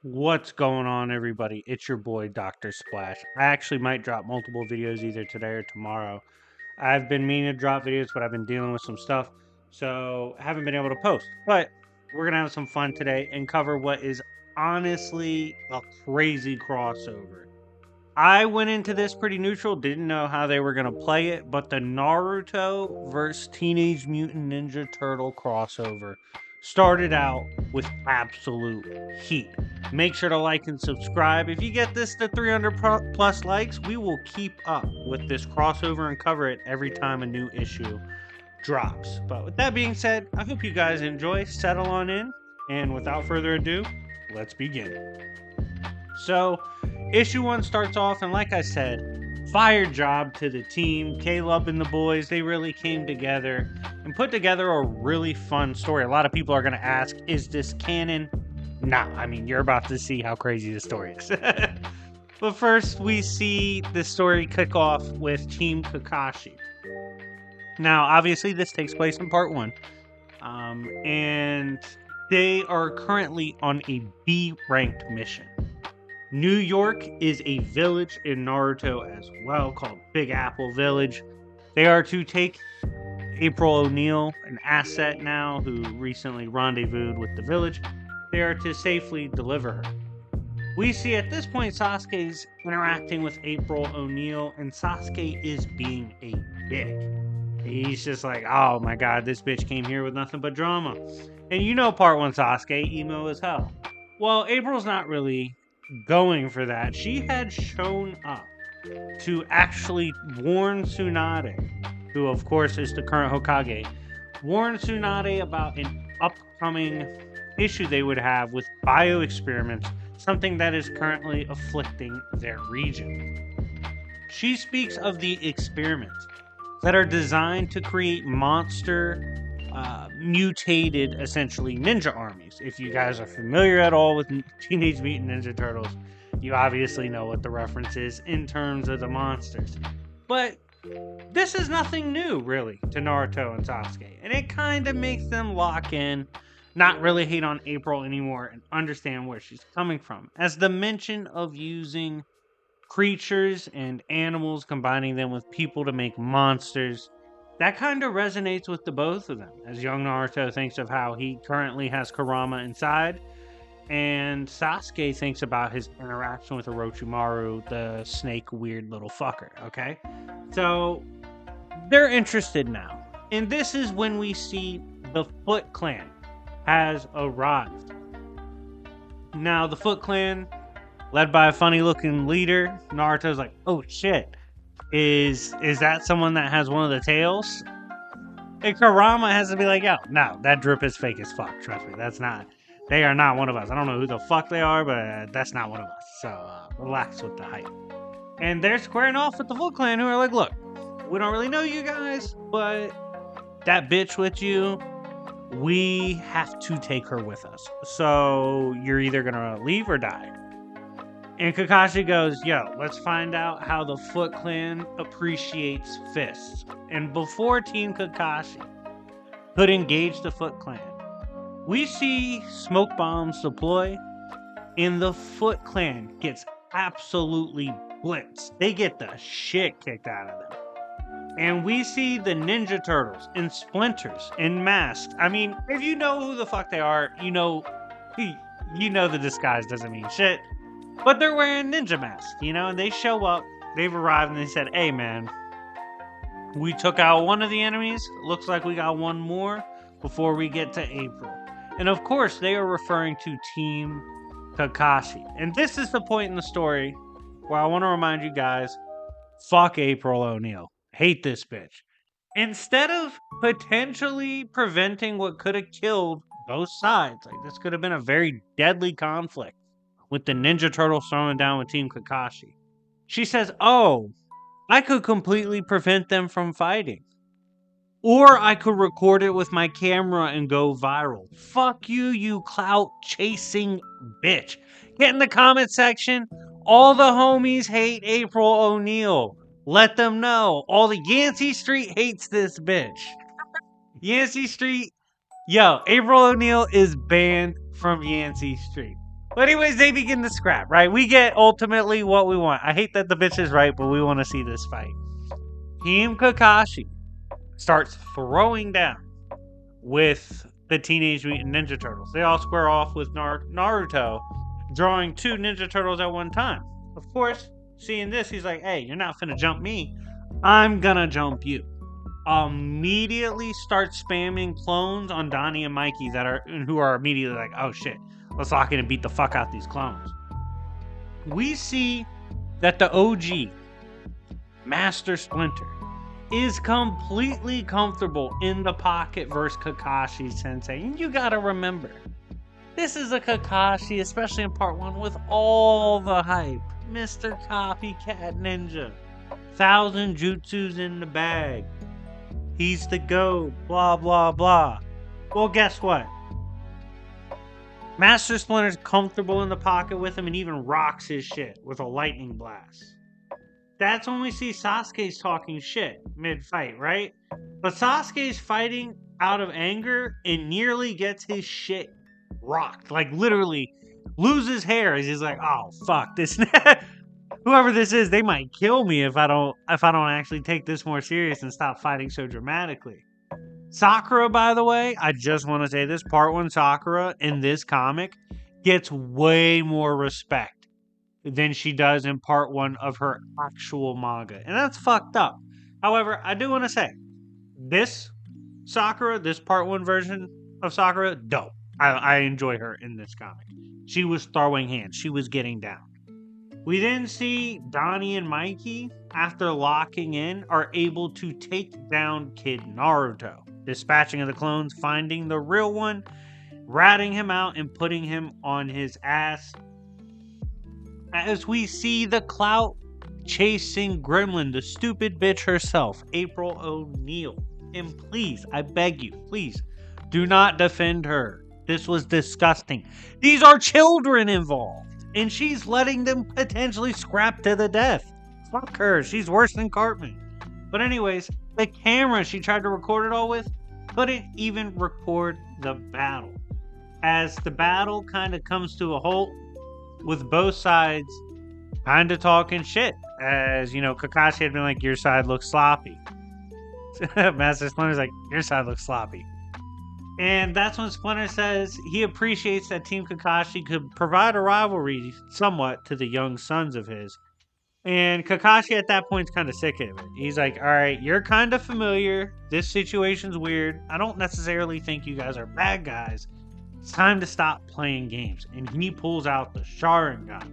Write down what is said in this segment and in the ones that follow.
What's going on, everybody? It's your boy, Dr. Splash. I actually might drop multiple videos either today or tomorrow. I've been meaning to drop videos, but I've been dealing with some stuff, so haven't been able to post. But we're going to have some fun today and cover what is honestly a crazy crossover. I went into this pretty neutral, didn't know how they were going to play it, but the Naruto versus Teenage Mutant Ninja Turtle crossover started out with absolute heat. Make sure to like and subscribe. If you get this to 300 plus likes, we will keep up with this crossover and cover it every time a new issue drops. But with that being said, I hope you guys enjoy, settle on in, and without further ado, let's begin. So, issue 1 starts off, and like I said, fire job to the team. Caleb and the boys, they really came together and put together a really fun story. A lot of people are going to ask, is this canon? Nah, I mean, you're about to see how crazy the story is. But first, we see the story kick off with Team Kakashi. Now, obviously, this takes place in part 1. And they are currently on a B-ranked mission. New York is a village in Naruto as well, called Big Apple Village. They are to take April O'Neil, an asset now, who recently rendezvoused with the village. They are to safely deliver her. We see at this point Sasuke's interacting with April O'Neil, and Sasuke is being a dick. He's just like, oh my god, this bitch came here with nothing but drama. And you know part 1 Sasuke, emo as hell. Well, April's not really going for that. She had shown up to actually warn Tsunade, who of course is the current Hokage, warn Tsunade about an upcoming issue they would have with bioexperiments, something that is currently afflicting their region. She speaks of the experiments that are designed to create monster mutated, essentially, ninja armies. If you guys are familiar at all with Teenage Mutant Ninja Turtles, you obviously know what the reference is in terms of the monsters. But this is nothing new, really, to Naruto and Sasuke, and it kind of makes them lock in, not really hate on April anymore, and understand where she's coming from. As the mention of using creatures and animals, combining them with people to make monsters, that kind of resonates with the both of them, as young Naruto thinks of how he currently has Kurama inside, and Sasuke thinks about his interaction with Orochimaru, the snake weird little fucker, okay? So, they're interested now. And this is when we see the Foot Clan has arrived. Now, the Foot Clan, led by a funny looking leader, Naruto's like, oh shit. Is that someone that has one of the tails? And Kurama has to be like, yo, no, that drip is fake as fuck. Trust me, they are not one of us. I don't know who the fuck they are, but that's not one of us. So relax with the hype. And they're squaring off with the Foot Clan, who are like, look, we don't really know you guys, but that bitch with you, we have to take her with us. So you're either gonna leave or die. And Kakashi goes, yo, let's find out how the Foot Clan appreciates fists. And before Team Kakashi could engage the Foot Clan, we see smoke bombs deploy, and the Foot Clan gets absolutely blitzed. They get the shit kicked out of them. And we see the Ninja Turtles in splinters and masks. I mean, if you know who the fuck they are, you know the disguise doesn't mean shit. But they're wearing ninja masks, and they show up, they've arrived, and they said, hey man, we took out one of the enemies, looks like we got one more before we get to April. And of course, they are referring to Team Kakashi. And this is the point in the story where I want to remind you guys, fuck April O'Neil. Hate this bitch. Instead of potentially preventing what could have killed both sides, like this could have been a very deadly conflict, with the Ninja Turtles throwing down with Team Kakashi, she says, oh, I could completely prevent them from fighting. Or I could record it with my camera and go viral. Fuck you, you clout-chasing bitch. Get in the comment section. All the homies hate April O'Neil. Let them know. All the Yancey Street hates this bitch. Yancey Street, yo, April O'Neil is banned from Yancey Street. But anyways, they begin to scrap, right? We get ultimately what we want. I hate that the bitch is right, but we want to see this fight. Team Kakashi starts throwing down with the Teenage Mutant Ninja Turtles. They all square off with Naruto, drawing 2 Ninja Turtles at one time. Of course, seeing this, he's like, hey, you're not finna jump me. I'm gonna jump you. Immediately start spamming clones on Donnie and Mikey who are immediately like, oh shit, let's lock in and beat the fuck out these clones. We see that the OG, Master Splinter, is completely comfortable in the pocket versus Kakashi Sensei. And you gotta remember, this is a Kakashi, especially in part 1, with all the hype. Mr. Copycat Ninja. 1,000 jutsus in the bag. He's the GOAT, blah, blah, blah. Well, guess what? Master Splinter's comfortable in the pocket with him and even rocks his shit with a lightning blast. That's when we see Sasuke's talking shit mid-fight, right? But Sasuke's fighting out of anger and nearly gets his shit rocked. Like, literally loses hair as he's like, oh, fuck, this... Whoever this is, they might kill me if I don't actually take this more serious and stop fighting so dramatically. Sakura, by the way, I just want to say this, part 1 Sakura in this comic gets way more respect than she does in part 1 of her actual manga. And that's fucked up. However, I do want to say, this Sakura, this part 1 version of Sakura, dope. I enjoy her in this comic. She was throwing hands. She was getting down. We then see Donnie and Mikey, after locking in, are able to take down Kid Naruto, dispatching of the clones, finding the real one, ratting him out, and putting him on his ass. As we see the clout chasing gremlin, the stupid bitch herself, April O'Neil. And please, I beg you, please, do not defend her. This was disgusting. These are children involved. And she's letting them potentially scrap to the death. Fuck her. She's worse than Cartman. But anyways, the camera she tried to record it all with couldn't even record the battle. As the battle kind of comes to a halt with both sides kind of talking shit. As, you know, Kakashi had been like, your side looks sloppy. Master Splinter's like, your side looks sloppy. And that's when Splinter says he appreciates that Team Kakashi could provide a rivalry somewhat to the young sons of his. And Kakashi at that point is kind of sick of it. He's like, alright, you're kind of familiar. This situation's weird. I don't necessarily think you guys are bad guys. It's time to stop playing games. And he pulls out the Sharingan.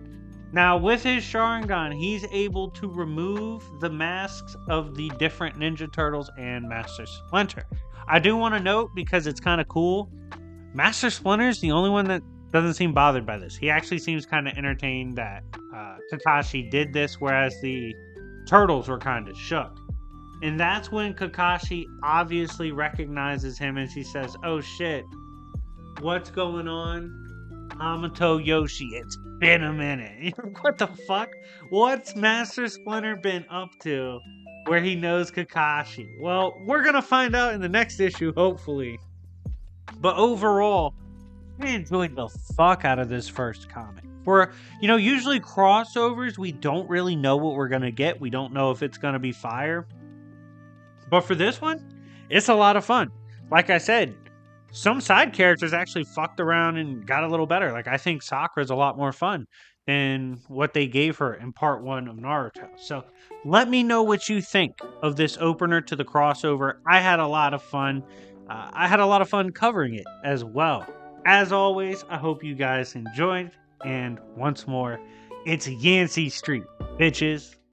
Now, with his Sharingan, he's able to remove the masks of the different Ninja Turtles and Master Splinter. I do want to note, because it's kind of cool, Master Splinter's the only one that doesn't seem bothered by this. He actually seems kind of entertained that Kakashi did this, whereas the Turtles were kind of shook. And that's when Kakashi obviously recognizes him and she says, oh shit, what's going on? Hamato Yoshi, it's been a minute. What the fuck? What's Master Splinter been up to where he knows Kakashi? Well, we're going to find out in the next issue, hopefully. But overall, I enjoyed the fuck out of this first comic. For, you know, usually crossovers, we don't really know what we're going to get. We don't know if it's going to be fire. But for this one, it's a lot of fun. Like I said, some side characters actually fucked around and got a little better. Like, I think Sakura's a lot more fun than what they gave her in part 1 of Naruto. So let me know what you think of this opener to the crossover. I had a lot of fun. I had a lot of fun covering it as well. As always, I hope you guys enjoyed. And once more, it's Yancey Street, bitches.